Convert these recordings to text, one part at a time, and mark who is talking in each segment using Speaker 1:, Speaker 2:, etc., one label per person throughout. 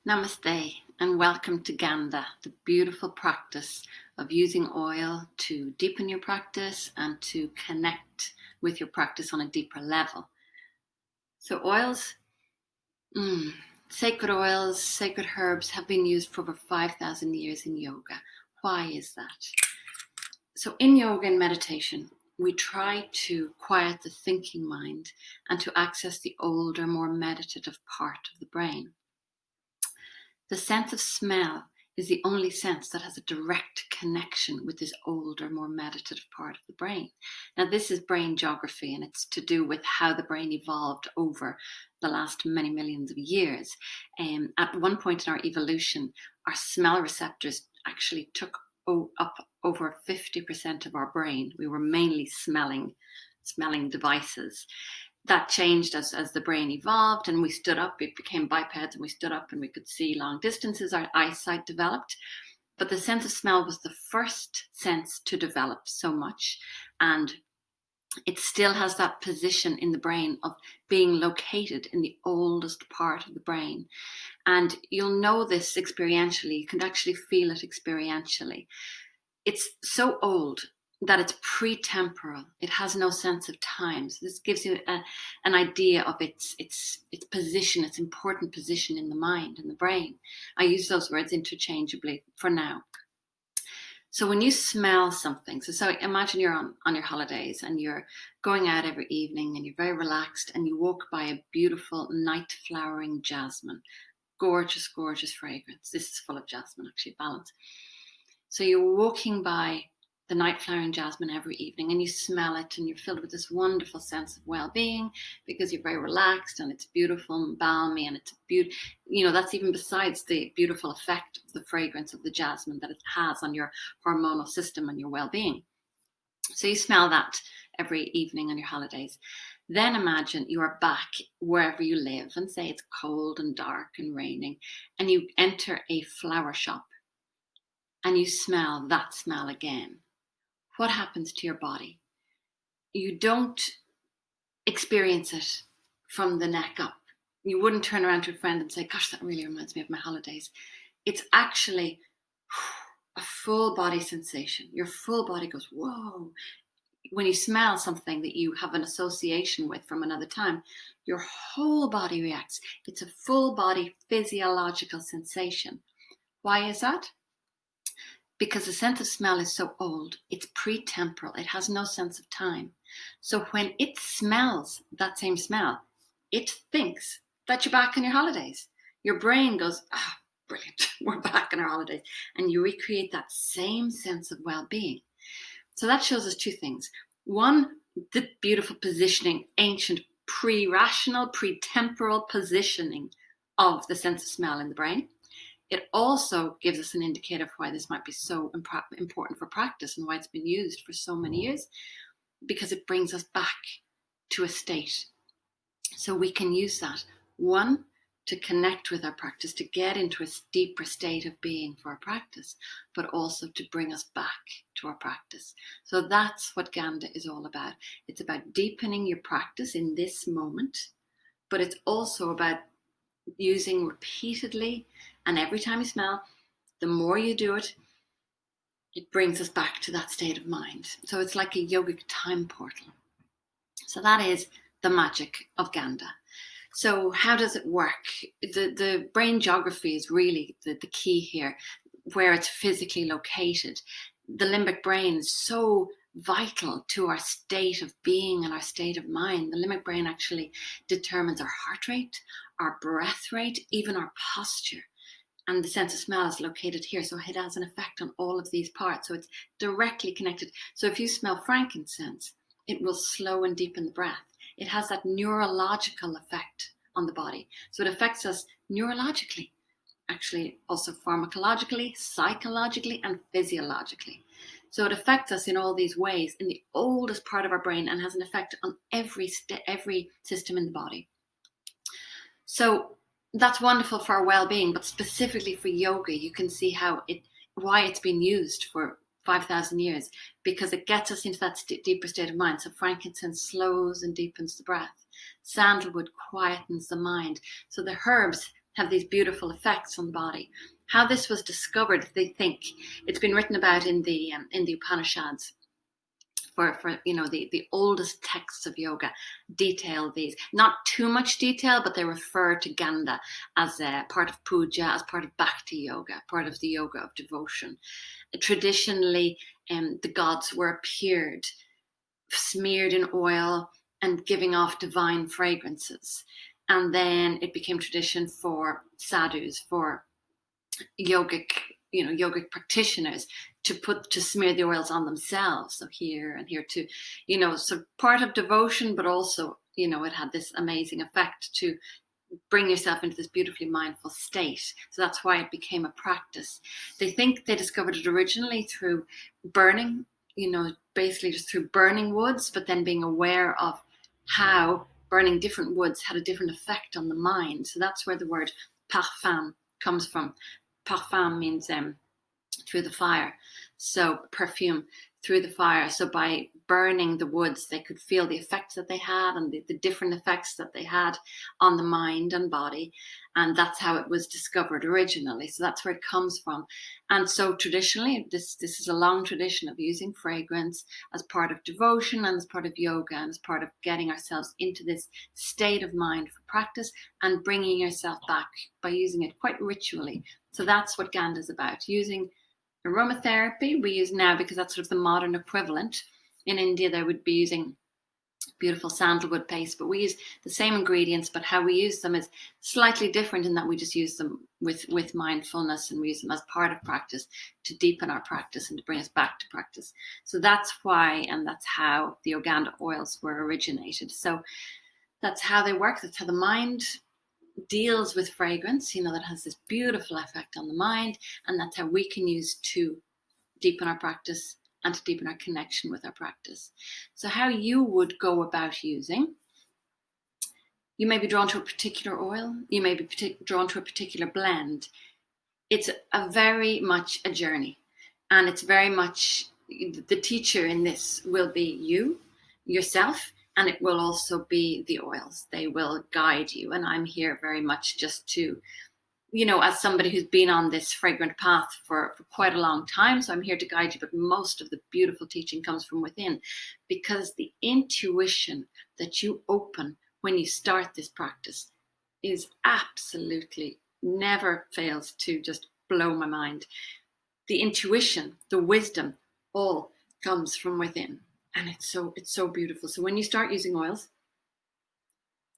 Speaker 1: Namaste and welcome to Gandha, the beautiful practice of using oil to deepen your practice and to connect with your practice on a deeper level. So oils, sacred oils, sacred herbs have been used for over 5,000 years in yoga. Why is that? So in yoga and meditation, we try to quiet the thinking mind and to access the older, more meditative part of the brain. The sense of smell is the only sense that has a direct connection with this older, more meditative part of the brain. Now, this is brain geography, and it's to do with how the brain evolved over the last many millions of years. At one point in our evolution, our smell receptors actually took up over 50% of our brain. We were mainly smelling devices. That changed as the brain evolved and we stood up. It became bipeds and we stood up and we could see long distances. Our eyesight developed. But the sense of smell was the first sense to develop so much. And it still has that position in the brain of being located in the oldest part of the brain. And you'll know this experientially. You can actually feel it experientially. It's so old that it's pre-temporal. It has no sense of time. So this gives you an idea of its position, its important position in the mind and the brain. I use those words interchangeably for now. So when you smell something, so imagine you're on your holidays and you're going out every evening and you're very relaxed and you walk by a beautiful night flowering jasmine. Gorgeous, gorgeous fragrance. This is full of jasmine, actually, balance. So you're walking by the night flowering jasmine every evening and you smell it and you're filled with this wonderful sense of well-being because you're very relaxed and it's beautiful and balmy and it's that's even besides the beautiful effect of the fragrance of the jasmine that it has on your hormonal system and your well-being. So you smell that every evening on your holidays. Then imagine you are back wherever you live and say it's cold and dark and raining and you enter a flower shop and you smell that smell again. What happens to your body? You don't experience it from the neck up. You wouldn't turn around to a friend and say, gosh, that really reminds me of my holidays. It's actually a full body sensation. Your full body goes, whoa. When you smell something that you have an association with from another time, your whole body reacts. It's a full body physiological sensation. Why is that? Because the sense of smell is so old, it's pre-temporal. It has no sense of time. So when it smells that same smell, it thinks that you're back on your holidays. Your brain goes, brilliant, we're back on our holidays. And you recreate that same sense of well-being. So that shows us two things. One, the beautiful positioning, ancient, pre-rational, pre-temporal positioning of the sense of smell in the brain. It also gives us an indicator of why this might be so important for practice and why it's been used for so many years, because it brings us back to a state. So we can use that, one, to connect with our practice, to get into a deeper state of being for our practice, but also to bring us back to our practice. So that's what Gandha is all about. It's about deepening your practice in this moment, but it's also about using repeatedly, and every time you smell, the more you do it, it brings us back to that state of mind. So it's like a yogic time portal. So that is the magic of Gandha. So how does it work? The brain geography is really the key here, where it's physically located. The limbic brain is so vital to our state of being and our state of mind. The limbic brain actually determines our heart rate, our breath rate, even our posture. And the sense of smell is located here. So it has an effect on all of these parts. So it's directly connected. So if you smell frankincense, it will slow and deepen the breath. It has that neurological effect on the body. So it affects us neurologically, actually also pharmacologically, psychologically, and physiologically. So it affects us in all these ways in the oldest part of our brain and has an effect on every system in the body. So that's wonderful for our well-being, but specifically for yoga, you can see why it's been used for 5,000 years, because it gets us into that deeper state of mind. So frankincense slows and deepens the breath. Sandalwood quietens the mind. So the herbs have these beautiful effects on the body. How this was discovered, they think it's been written about in the Upanishads. For the oldest texts of yoga detail these, not too much detail, but they refer to gandha as a part of puja, as part of bhakti yoga, part of the yoga of devotion. Traditionally, the gods were appeared smeared in oil and giving off divine fragrances, and then it became tradition for sadhus, for yogic practitioners to smear the oils on themselves. So here and here too, so part of devotion, but also, it had this amazing effect to bring yourself into this beautifully mindful state. So that's why it became a practice. They think they discovered it originally through burning, basically just through burning woods, but then being aware of how burning different woods had a different effect on the mind. So that's where the word parfum comes from. Parfum means through the fire. So perfume, through the fire. So by burning the woods, they could feel the effects that they had and the different effects that they had on the mind and body. And that's how it was discovered originally. So that's where it comes from. And so traditionally, this is a long tradition of using fragrance as part of devotion and as part of yoga and as part of getting ourselves into this state of mind for practice and bringing yourself back by using it quite ritually. So that's what gandha is about, using aromatherapy. We use now, because that's sort of the modern equivalent. In India, they would be using beautiful sandalwood paste, but we use the same ingredients, but how we use them is slightly different in that we just use them with mindfulness, and we use them as part of practice to deepen our practice and to bring us back to practice. So that's why, and that's how the yogandha oils were originated. So that's how they work. That's how the mind deals with fragrance, that has this beautiful effect on the mind, and that's how we can use to deepen our practice and to deepen our connection with our practice. So how you would go about using, you may be drawn to a particular oil, you may be drawn to a particular blend. It's a very much a journey, and it's very much the teacher in this will be yourself, and it will also be the oils. They will guide you. And I'm here very much just to, as somebody who's been on this fragrant path for quite a long time. So I'm here to guide you, but most of the beautiful teaching comes from within, because the intuition that you open when you start this practice is absolutely never fails to just blow my mind. The intuition, the wisdom, all comes from within. And it's so beautiful. So when you start using oils,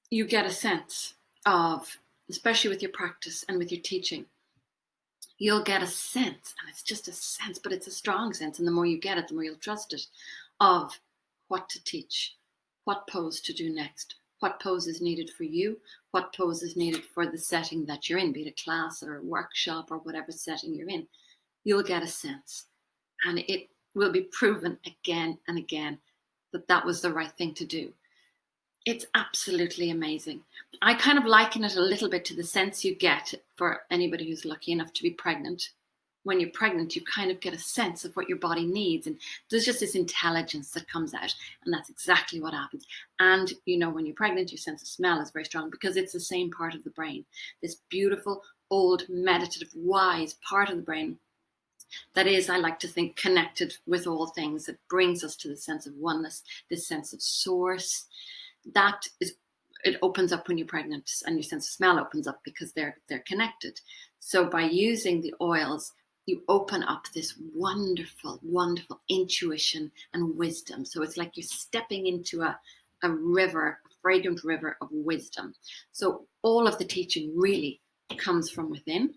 Speaker 1: you get a sense of, especially with your practice and with your teaching, you'll get a sense, and it's just a sense, but it's a strong sense. And the more you get it, the more you'll trust it, of what to teach, what pose to do next, what pose is needed for you, what pose is needed for the setting that you're in, be it a class or a workshop or whatever setting you're in. You'll get a sense, and it will be proven again and again that was the right thing to do. It's absolutely amazing. I kind of liken it a little bit to the sense you get for anybody who's lucky enough to be pregnant. When you're pregnant, you kind of get a sense of what your body needs, and there's just this intelligence that comes out, and that's exactly what happens. And when you're pregnant, your sense of smell is very strong, because it's the same part of the brain, this beautiful, old, meditative, wise part of the brain that is, I like to think, connected with all things. That brings us to the sense of oneness, this sense of source. It opens up when you're pregnant, and your sense of smell opens up because they're connected. So by using the oils, you open up this wonderful, wonderful intuition and wisdom. So it's like you're stepping into a river, a fragrant river of wisdom. So all of the teaching really comes from within,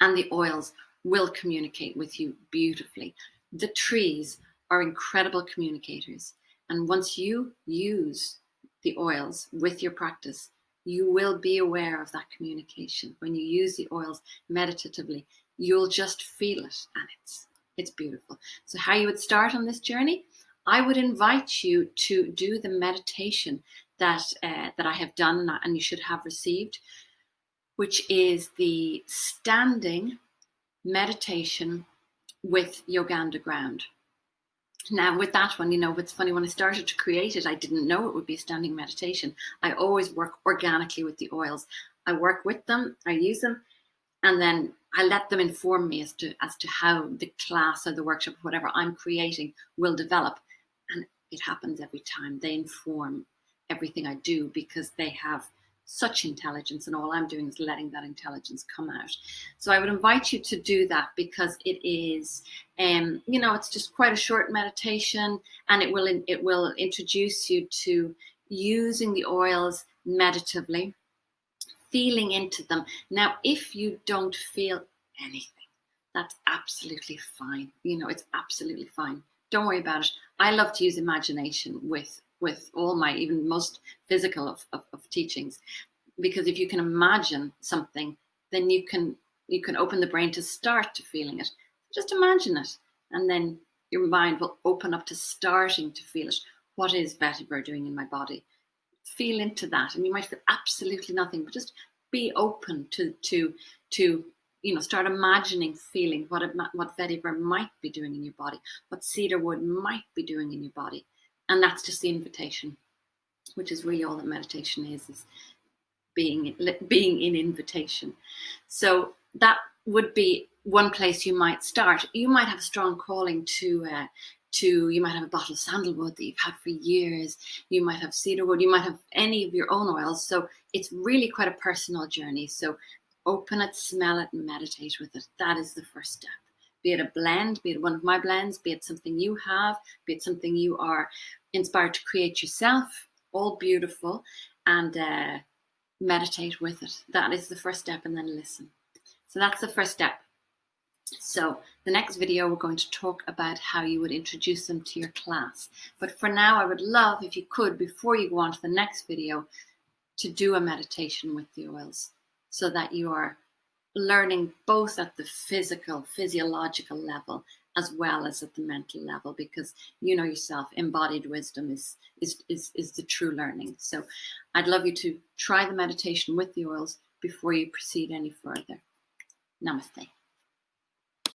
Speaker 1: and the oils will communicate with you beautifully. The trees are incredible communicators. And once you use the oils with your practice, you will be aware of that communication. When you use the oils meditatively, you'll just feel it, and it's beautiful. So how you would start on this journey, I would invite you to do the meditation that I have done and you should have received, which is the standing meditation with yogandha ground. Now with that one, it's funny, when I started to create it, I didn't know it would be a standing meditation. I always work organically with the oils. I work with them, I use them, and then I let them inform me as to how the class or the workshop, whatever I'm creating, will develop. And it happens every time. They inform everything I do because they have such intelligence, and all I'm doing is letting that intelligence come out. So I would invite you to do that, because it is, it's just quite a short meditation, and it will introduce you to using the oils meditatively, feeling into them. Now, if you don't feel anything, that's absolutely fine. It's absolutely fine. Don't worry about it. I love to use imagination with all my, even most physical of teachings, because if you can imagine something, then you can open the brain to start to feeling it. Just imagine it, and then your mind will open up to starting to feel it. What is vetiver doing in my body? Feel into that, and you might feel absolutely nothing, but just be open to start imagining, feeling what vetiver might be doing in your body, what cedarwood might be doing in your body. And that's just the invitation, which is really all that meditation is being in invitation. So that would be one place you might start. You might have a strong calling to you might have a bottle of sandalwood that you've had for years. You might have cedarwood. You might have any of your own oils. So it's really quite a personal journey. So open it, smell it, and meditate with it. That is the first step. Be it a blend, be it one of my blends, be it something you have, be it something you are inspired to create yourself, all beautiful, and meditate with it. That is the first step, and then listen. So that's the first step. So the next video, we're going to talk about how you would introduce them to your class. But for now, I would love if you could, before you go on to the next video, to do a meditation with the oils, so that you are learning both at the physiological level, as well as at the mental level, because you know yourself, embodied wisdom is the true learning. So I'd love you to try the meditation with the oils before you proceed any further. Namaste.